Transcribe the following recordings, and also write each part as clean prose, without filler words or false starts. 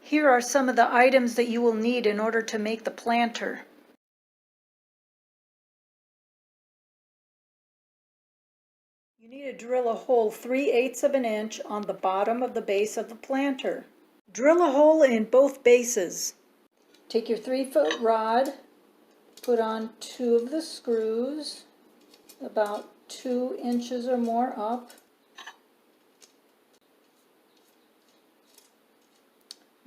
Here are some of the items that you will need in order to make the planter. You need to drill a hole 3/8 of an inch on the bottom of the base of the planter. Drill a hole in both bases. Take your 3-foot rod, put on 2 of the screws, about 2 inches or more up.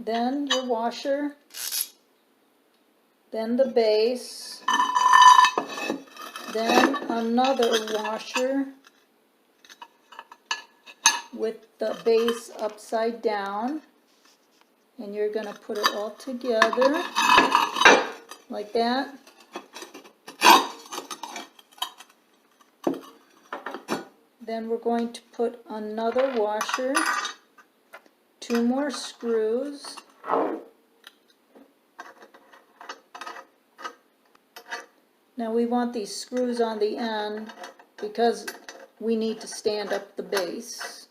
Then your washer, then the base, then another washer with the base upside down, and you're going to put it all together like that. Then we're going to put another washer, 2 more screws, now we want these screws on the end because we need to stand up the base.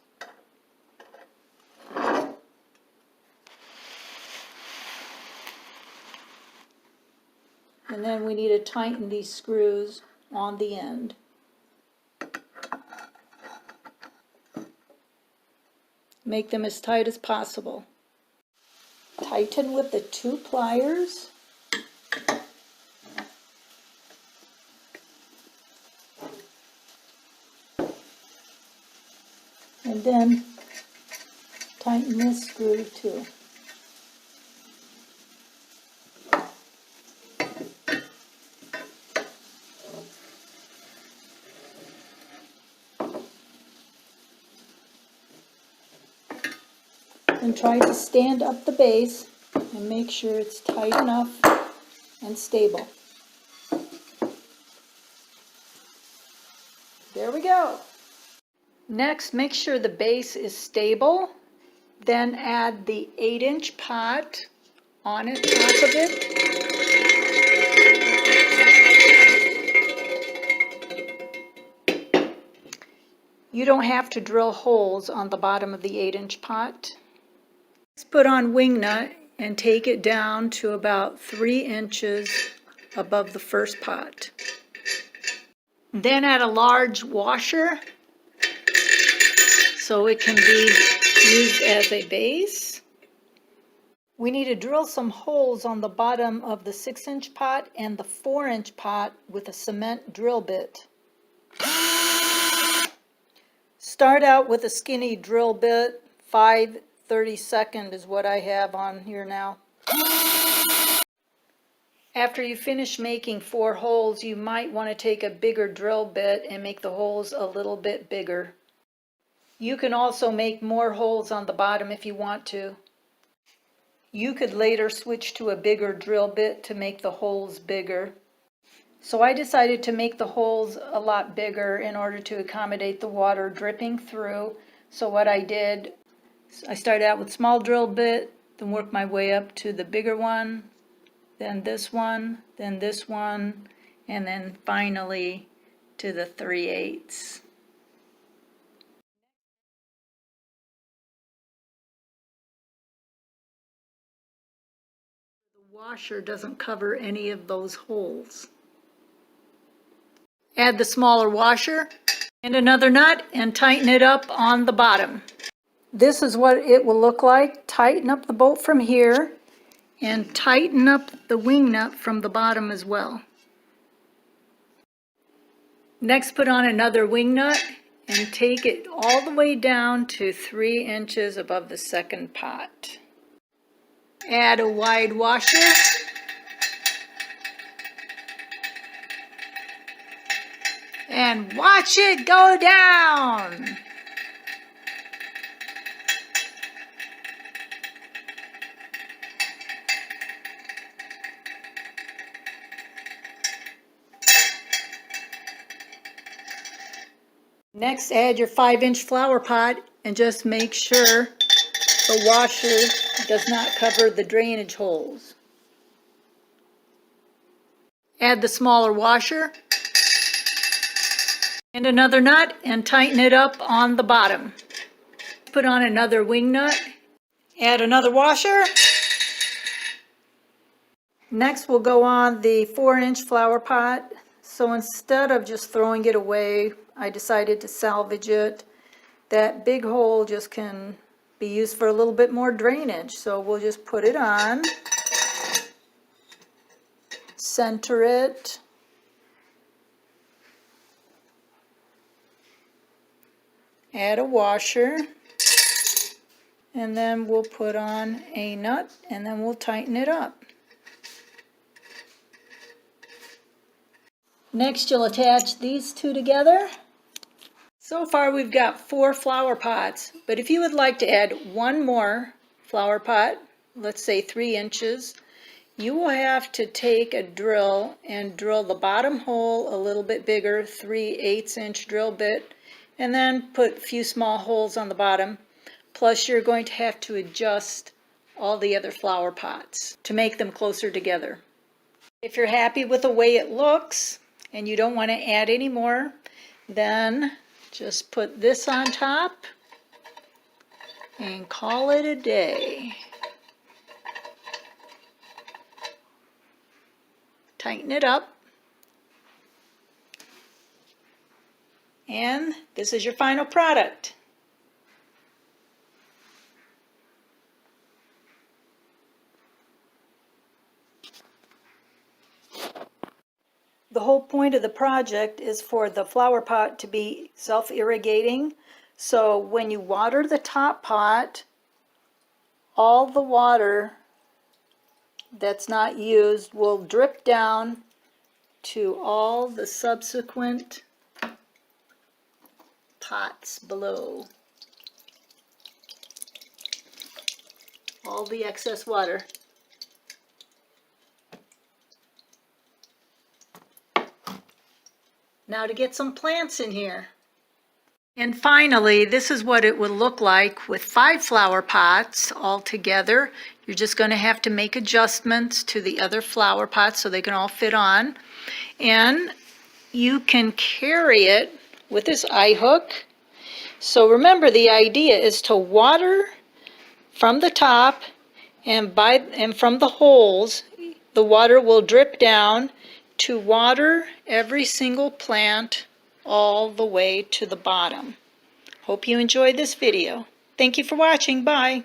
And then we need to tighten these screws on the end. Make them as tight as possible. Tighten with the 2 pliers. And then tighten this screw too. And try to stand up the base and make sure it's tight enough and stable. There we go. Next, make sure the base is stable. Then add the 8-inch pot on top of it. You don't have to drill holes on the bottom of the 8-inch pot. Put on wing nut and take it down to about 3 inches above the first pot. Then add a large washer so it can be used as a base. We need to drill some holes on the bottom of the 6-inch pot and the 4-inch pot with a cement drill bit. Start out with a skinny drill bit, 5/32 is what I have on here now. After you finish making 4 holes, you might want to take a bigger drill bit and make the holes a little bit bigger. You can also make more holes on the bottom if you want to. You could later switch to a bigger drill bit to make the holes bigger. So I decided to make the holes a lot bigger in order to accommodate the water dripping through. So what I did, I started out with small drill bit, then worked my way up to the bigger one, then this one, and then finally to the 3/8. The washer doesn't cover any of those holes. Add the smaller washer and another nut and tighten it up on the bottom. This is what it will look like. Tighten up the bolt from here and tighten up the wing nut from the bottom as well. Next, put on another wing nut and take it all the way down to 3 inches above the second pot. Add a wide washer. And watch it go down. Next, add your 5-inch flower pot and just make sure the washer does not cover the drainage holes. Add the smaller washer and another nut and tighten it up on the bottom. Put on another wing nut, add another washer Next we'll go on the 4-inch flower pot. So instead of just throwing it away, I decided to salvage it. That big hole just can be used for a little bit more drainage. So we'll just put it on, center it, add a washer, and then we'll put on a nut and then we'll tighten it up. Next you'll attach these two together. So far we've got 4 flower pots, but if you would like to add one more flower pot, let's say 3 inches, you will have to take a drill and drill the bottom hole a little bit bigger, 3/8" drill bit, and then put a few small holes on the bottom. Plus you're going to have to adjust all the other flower pots to make them closer together. If you're happy with the way it looks and you don't want to add any more, then just put this on top and call it a day. Tighten it up, and this is your final product. The whole point of the project is for the flower pot to be self-irrigating. So when you water the top pot, all the water that's not used will drip down to all the subsequent pots below. All the excess water. Now to get some plants in here. And finally, this is what it would look like with 5 flower pots all together. You're just going to have to make adjustments to the other flower pots so they can all fit on. And you can carry it with this eye hook. So remember, the idea is to water from the top, and from the holes, the water will drip down to water every single plant all the way to the bottom. Hope you enjoyed this video. Thank you for watching. Bye.